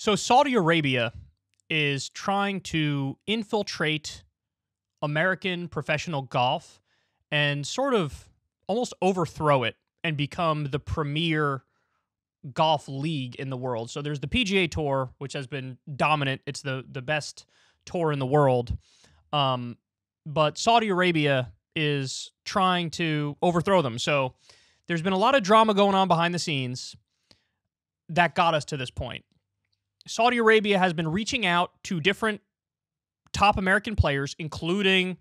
So Saudi Arabia is trying to infiltrate American professional golf and sort of almost overthrow it and become the premier golf league in the world. So there's the PGA Tour, which has been dominant. It's the best tour in the world. But Saudi Arabia is trying to overthrow them. So there's been a lot of drama going on behind the scenes that got us to this point. Saudi Arabia has been reaching out to different top American players, including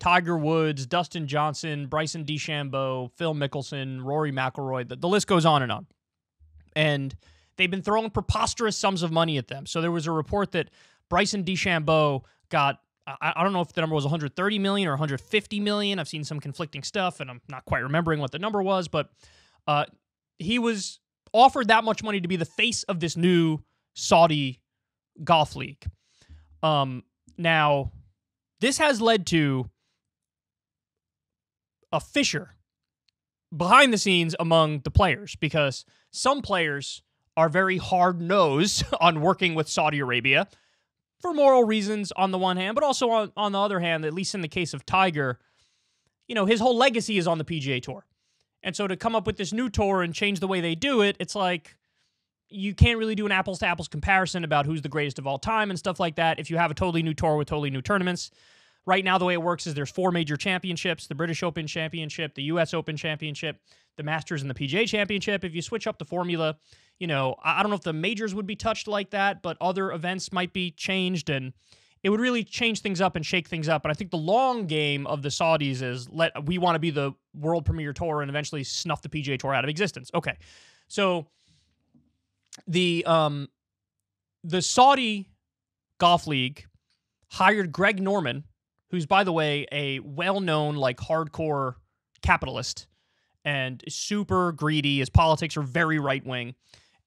Tiger Woods, Dustin Johnson, Bryson DeChambeau, Phil Mickelson, Rory McIlroy. The list goes on. And they've been throwing preposterous sums of money at them. So there was a report that Bryson DeChambeau got, I don't know if the number was 130 million or 150 million. I've seen some conflicting stuff, and I'm not quite remembering what the number was, but he was offered that much money to be the face of this new Saudi golf league. Now, this has led to a fissure behind the scenes among the players, because some players are very hard-nosed on working with Saudi Arabia for moral reasons on the one hand, but also on the other hand, at least in the case of Tiger, his whole legacy is on the PGA Tour. And so to come up with this new tour and change the way they do it, it's like you can't really do an apples-to-apples comparison about who's the greatest of all time and stuff like that if you have a totally new tour with totally new tournaments. Right now, the way it works is there's 4 major championships: the British Open Championship, the U.S. Open Championship, the Masters, and the PGA Championship. If you switch up the formula, I don't know if the majors would be touched like that, but other events might be changed, and it would really change things up and shake things up. And I think the long game of the Saudis is we want to be the world premier tour and eventually snuff the PGA Tour out of existence. Okay, so the Saudi Golf League hired Greg Norman, who's, by the way, a well-known, hardcore capitalist and super greedy. His politics are very right-wing.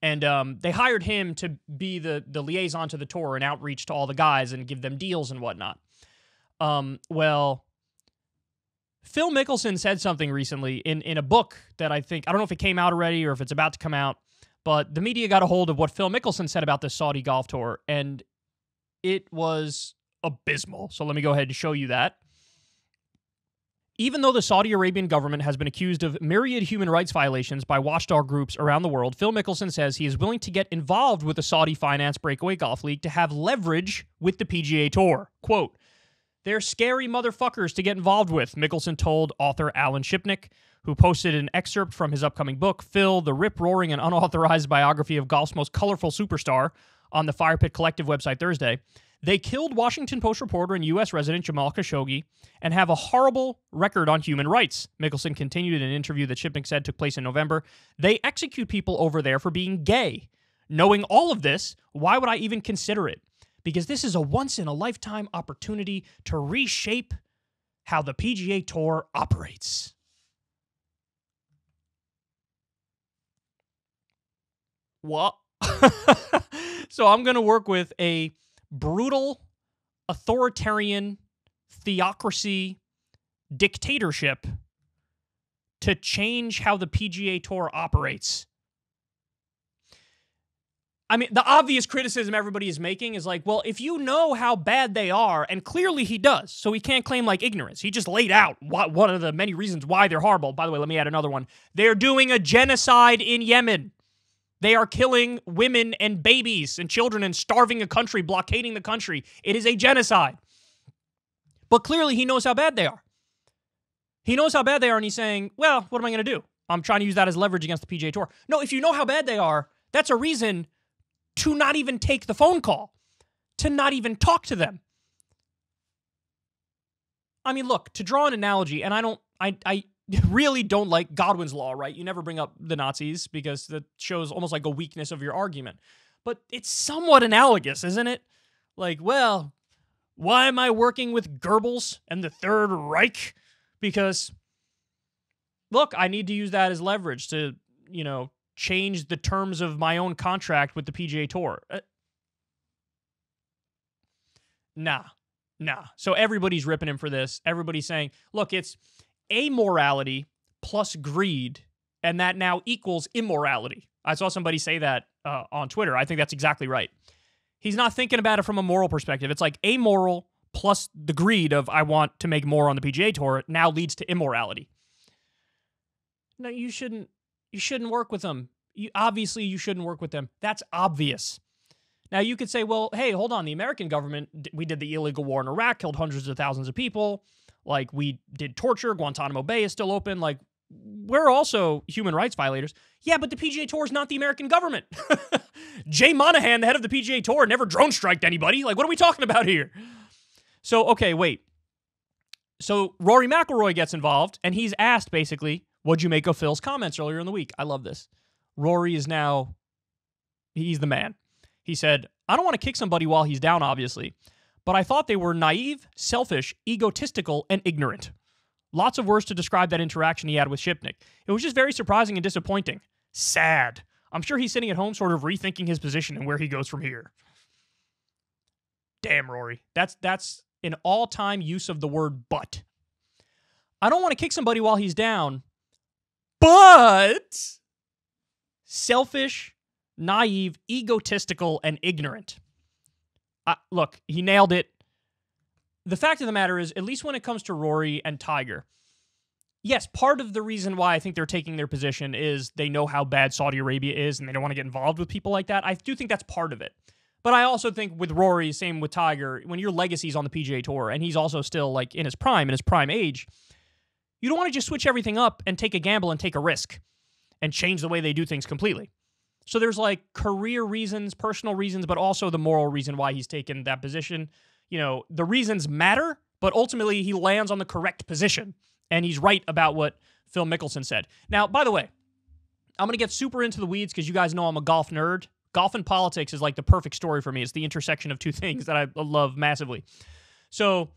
And they hired him to be the liaison to the tour and outreach to all the guys and give them deals and whatnot. Well, Phil Mickelson said something recently in a book that I don't know if it came out already or if it's about to come out, but the media got a hold of what Phil Mickelson said about the Saudi golf tour, and it was abysmal. So let me go ahead and show you that. Even though the Saudi Arabian government has been accused of myriad human rights violations by watchdog groups around the world, Phil Mickelson says he is willing to get involved with the Saudi finance breakaway golf league to have leverage with the PGA Tour. Quote, "They're scary motherfuckers to get involved with," Mickelson told author Alan Shipnick, who posted an excerpt from his upcoming book, Phil, the rip-roaring and unauthorized biography of golf's most colorful superstar, on the Fire Pit Collective website Thursday. They killed Washington Post reporter and U.S. resident Jamal Khashoggi and have a horrible record on human rights. Mickelson continued in an interview that Shipnick said took place in November. They execute people over there for being gay. Knowing all of this, why would I even consider it? Because this is a once-in-a-lifetime opportunity to reshape how the PGA Tour operates. What? So I'm going to work with a brutal, authoritarian, theocracy, dictatorship to change how the PGA Tour operates. I mean, the obvious criticism everybody is making is well, if you know how bad they are, and clearly he does, so he can't claim ignorance. He just laid out one of the many reasons why they're horrible. By the way, let me add another one. They're doing a genocide in Yemen. They are killing women and babies and children and starving a country, blockading the country. It is a genocide. But clearly he knows how bad they are. He knows how bad they are, and he's saying, well, what am I going to do? I'm trying to use that as leverage against the PGA Tour. No, if you know how bad they are, that's a reason to not even take the phone call, to not even talk to them. I mean, look, to draw an analogy, and I really don't like Godwin's law, right? You never bring up the Nazis because that shows almost like a weakness of your argument. But it's somewhat analogous, isn't it? Well, why am I working with Goebbels and the Third Reich? Because, look, I need to use that as leverage to, change the terms of my own contract with the PGA Tour. Nah. So everybody's ripping him for this. Everybody's saying, look, it's amorality plus greed, and that now equals immorality. I saw somebody say that on Twitter. I think that's exactly right. He's not thinking about it from a moral perspective. It's like amoral plus the greed of I want to make more on the PGA Tour now leads to immorality. No, you shouldn't work with them. Obviously, you shouldn't work with them. That's obvious. Now, you could say, well, hey, hold on. The American government, we did the illegal war in Iraq, killed hundreds of thousands of people. Like, we did torture. Guantanamo Bay is still open. Like, we're also human rights violators. Yeah, but the PGA Tour is not the American government. Jay Monahan, the head of the PGA Tour, never drone striked anybody. Like, what are we talking about here? So, okay, wait. So, Rory McIlroy gets involved, and he's asked, basically, what'd you make of Phil's comments earlier in the week? I love this. Rory is now, he's the man. He said, I don't want to kick somebody while he's down, obviously, but I thought they were naive, selfish, egotistical, and ignorant. Lots of words to describe that interaction he had with Shipnick. It was just very surprising and disappointing. Sad. I'm sure he's sitting at home sort of rethinking his position and where he goes from here. Damn, Rory. That's an all-time use of the word but. I don't want to kick somebody while he's down, but selfish, naive, egotistical, and ignorant. Look, he nailed it. The fact of the matter is, at least when it comes to Rory and Tiger, yes, part of the reason why I think they're taking their position is they know how bad Saudi Arabia is and they don't want to get involved with people like that. I do think that's part of it. But I also think with Rory, same with Tiger, when your legacy's on the PGA Tour and he's also still like in his prime age, you don't want to just switch everything up and take a gamble and take a risk and change the way they do things completely. So there's like career reasons, personal reasons, but also the moral reason why he's taken that position. You know, the reasons matter, but ultimately he lands on the correct position. And he's right about what Phil Mickelson said. Now, by the way, I'm going to get super into the weeds because you guys know I'm a golf nerd. Golf and politics is like the perfect story for me. It's the intersection of two things that I love massively. So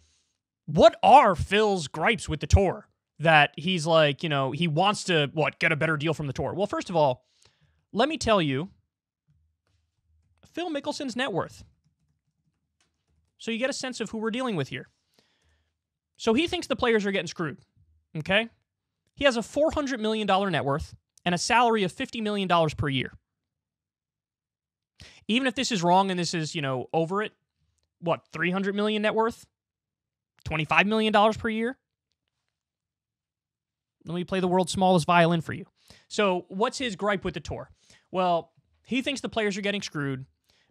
what are Phil's gripes with the tour that he's like, you know, he wants to, get a better deal from the tour? Well, first of all, let me tell you Phil Mickelson's net worth. So you get a sense of who we're dealing with here. So he thinks the players are getting screwed, okay? He has a $400 million net worth and a salary of $50 million per year. Even if this is wrong and this is, over it, $300 million net worth? $25 million per year? Let me play the world's smallest violin for you. So what's his gripe with the tour? Well, he thinks the players are getting screwed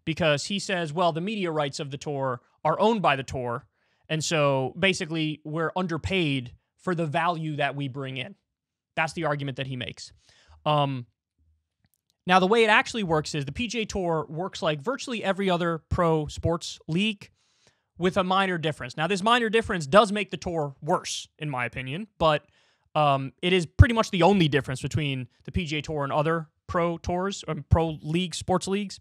because he says, well, the media rights of the tour are owned by the tour, and so basically we're underpaid for the value that we bring in. That's the argument that he makes. Now, the way it actually works is the PGA Tour works like virtually every other pro sports league with a minor difference. Now, this minor difference does make the tour worse, in my opinion, but it is pretty much the only difference between the PGA Tour and other pro tours, pro leagues, sports leagues.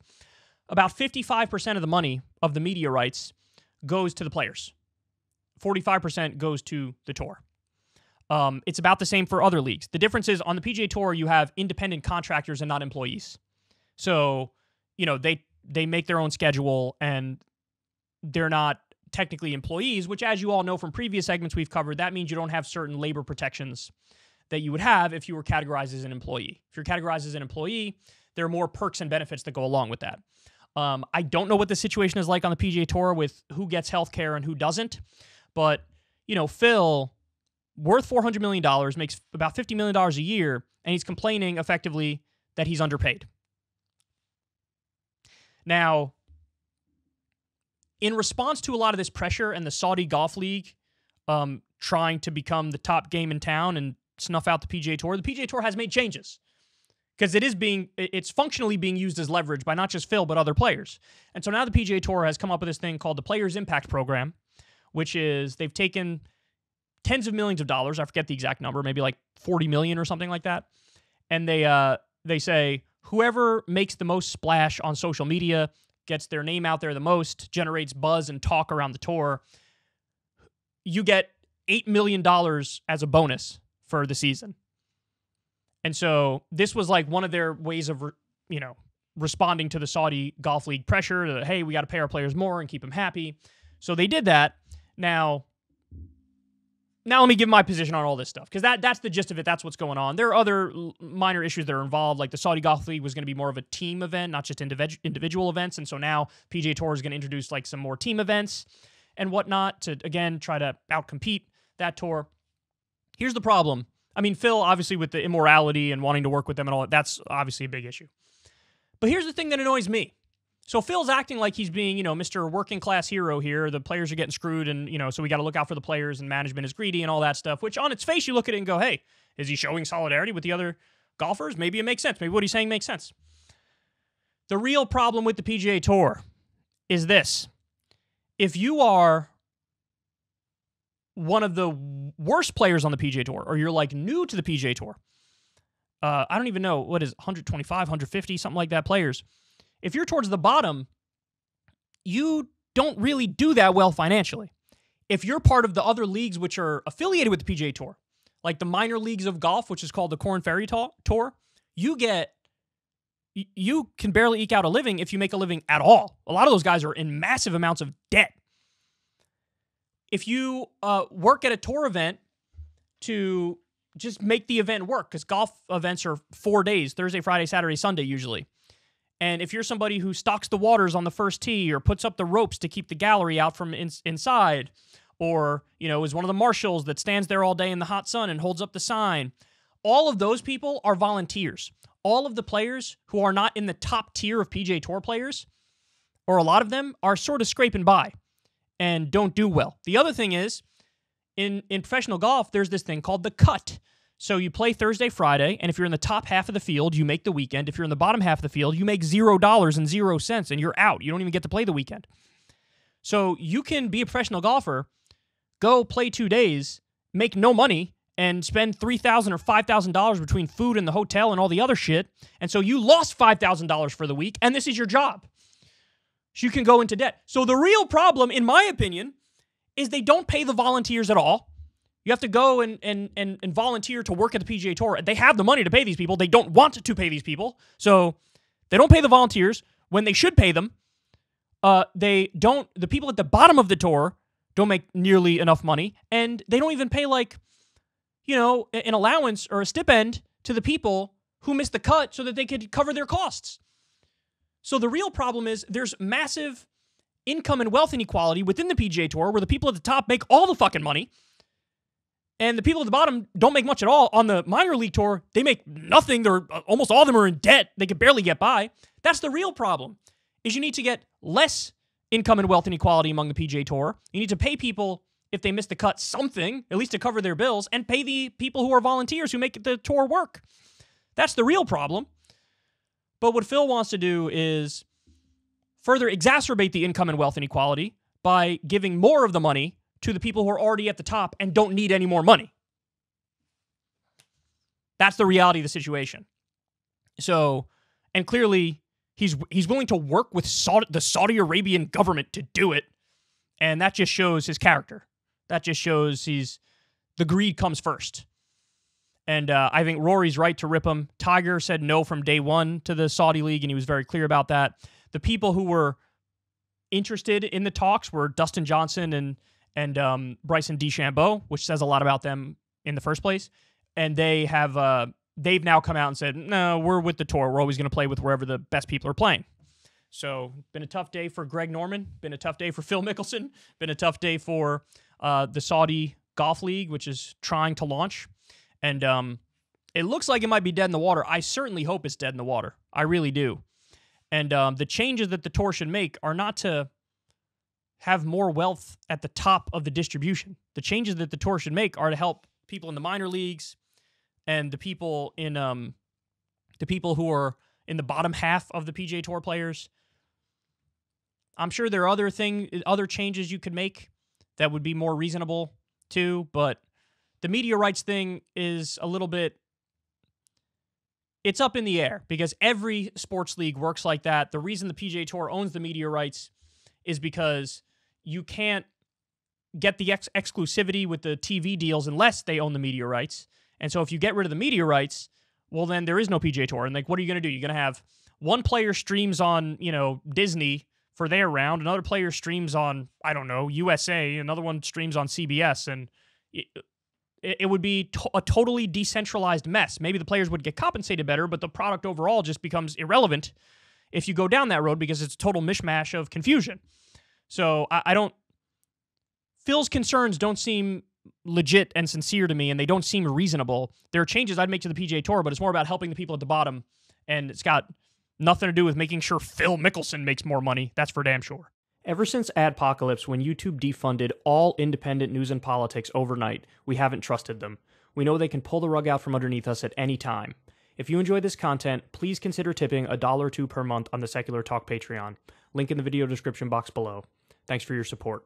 About 55% of the money of the media rights goes to the players. 45% goes to the tour. It's about the same for other leagues. The difference is on the PGA Tour, you have independent contractors and not employees. So, they make their own schedule and they're not technically employees, which, as you all know from previous segments we've covered, that means you don't have certain labor protections that you would have if you were categorized as an employee. If you're categorized as an employee, there are more perks and benefits that go along with that. I don't know what the situation is like on the PGA Tour with who gets health care and who doesn't, but, Phil, worth $400 million, makes about $50 million a year, and he's complaining effectively that he's underpaid. Now, in response to a lot of this pressure and the Saudi Golf League trying to become the top game in town and snuff out the PGA Tour, the PGA Tour has made changes because it's functionally being used as leverage by not just Phil, but other players. And so now the PGA Tour has come up with this thing called the Players Impact Program, which is they've taken tens of millions of dollars. I forget the exact number, maybe like 40 million or something like that. And they say whoever makes the most splash on social media, gets their name out there the most, generates buzz and talk around the tour, you get $8 million as a bonus for the season. And so this was like one of their ways of, responding to the Saudi Golf League pressure that, hey, we got to pay our players more and keep them happy. So they did that. Now, Now let me give my position on all this stuff, because that's the gist of it. That's what's going on. There are other minor issues that are involved, like the Saudi Golf League was going to be more of a team event, not just individual events, and so now PGA Tour is going to introduce like some more team events and whatnot to, again, try to outcompete that tour. Here's the problem. I mean, Phil, obviously, with the immorality and wanting to work with them and all that, that's obviously a big issue. But here's the thing that annoys me. So Phil's acting like he's being, Mr. Working Class hero here. The players are getting screwed, and, so we got to look out for the players, and management is greedy and all that stuff, which on its face, you look at it and go, hey, is he showing solidarity with the other golfers? Maybe it makes sense. Maybe what he's saying makes sense. The real problem with the PGA Tour is this. If you are one of the worst players on the PGA Tour, or you're like new to the PGA Tour, I don't even know, what is 125, 150, something like that players. If you're towards the bottom, you don't really do that well financially. If you're part of the other leagues which are affiliated with the PGA Tour, like the minor leagues of golf, which is called the Corn Ferry Tour, you can barely eke out a living if you make a living at all. A lot of those guys are in massive amounts of debt. If you work at a tour event to just make the event work, because golf events are 4 days, Thursday, Friday, Saturday, Sunday usually. And if you're somebody who stocks the waters on the first tee or puts up the ropes to keep the gallery out from inside, or, is one of the marshals that stands there all day in the hot sun and holds up the sign, all of those people are volunteers. All of the players who are not in the top tier of PGA Tour players, or a lot of them, are sort of scraping by and don't do well. The other thing is, in professional golf, there's this thing called the cut. So you play Thursday, Friday, and if you're in the top half of the field, you make the weekend. If you're in the bottom half of the field, you make $0 and 0 cents, and you're out. You don't even get to play the weekend. So you can be a professional golfer, go play 2 days, make no money, and spend $3,000 or $5,000 between food and the hotel and all the other shit. And so you lost $5,000 for the week, and this is your job. So you can go into debt. So the real problem, in my opinion, is they don't pay the volunteers at all. You have to go and volunteer to work at the PGA Tour. They have the money to pay these people. They don't want to pay these people. So they don't pay the volunteers when they should pay them. The people at the bottom of the tour don't make nearly enough money. And they don't even pay an allowance or a stipend to the people who missed the cut so that they could cover their costs. So the real problem is there's massive income and wealth inequality within the PGA Tour, where the people at the top make all the fucking money, and the people at the bottom don't make much at all. On the minor league tour, they make nothing. Almost all of them are in debt. They can barely get by. That's the real problem, is you need to get less income and wealth inequality among the PGA Tour. You need to pay people, if they miss the cut, something, at least to cover their bills, and pay the people who are volunteers who make the tour work. That's the real problem. But what Phil wants to do is further exacerbate the income and wealth inequality by giving more of the money to the people who are already at the top and don't need any more money. That's the reality of the situation. So, and clearly, he's willing to work with the Saudi Arabian government to do it, and that just shows his character. That just shows the greed comes first. And I think Rory's right to rip him. Tiger said no from day one to the Saudi League, and he was very clear about that. The people who were interested in the talks were Dustin Johnson and Bryson DeChambeau, which says a lot about them in the first place. And they've now come out and said, no, we're with the tour. We're always going to play with wherever the best people are playing. So, been a tough day for Greg Norman. Been a tough day for Phil Mickelson. Been a tough day for the Saudi Golf League, which is trying to launch. And it looks like it might be dead in the water. I certainly hope it's dead in the water. I really do. And the changes that the tour should make are not to have more wealth at the top of the distribution. The changes that the tour should make are to help people in the minor leagues and the people who are in the bottom half of the PGA Tour players. I'm sure there are other changes you could make that would be more reasonable too, but the media rights thing is a little bit, it's up in the air because every sports league works like that. The reason the PGA Tour owns the media rights is because you can't get the exclusivity with the TV deals unless they own the media rights. And so if you get rid of the media rights, well, then there is no PGA Tour. And what are you going to do? You're going to have one player streams on, Disney for their round, another player streams on, I don't know, USA, another one streams on CBS, and it would be a totally decentralized mess. Maybe the players would get compensated better, but the product overall just becomes irrelevant if you go down that road because it's a total mishmash of confusion. So I don't... Phil's concerns don't seem legit and sincere to me, and they don't seem reasonable. There are changes I'd make to the PGA Tour, but it's more about helping the people at the bottom, and it's got nothing to do with making sure Phil Mickelson makes more money. That's for damn sure. Ever since Adpocalypse, when YouTube defunded all independent news and politics overnight, we haven't trusted them. We know they can pull the rug out from underneath us at any time. If you enjoy this content, please consider tipping $1 or $2 per month on the Secular Talk Patreon. Link in the video description box below. Thanks for your support.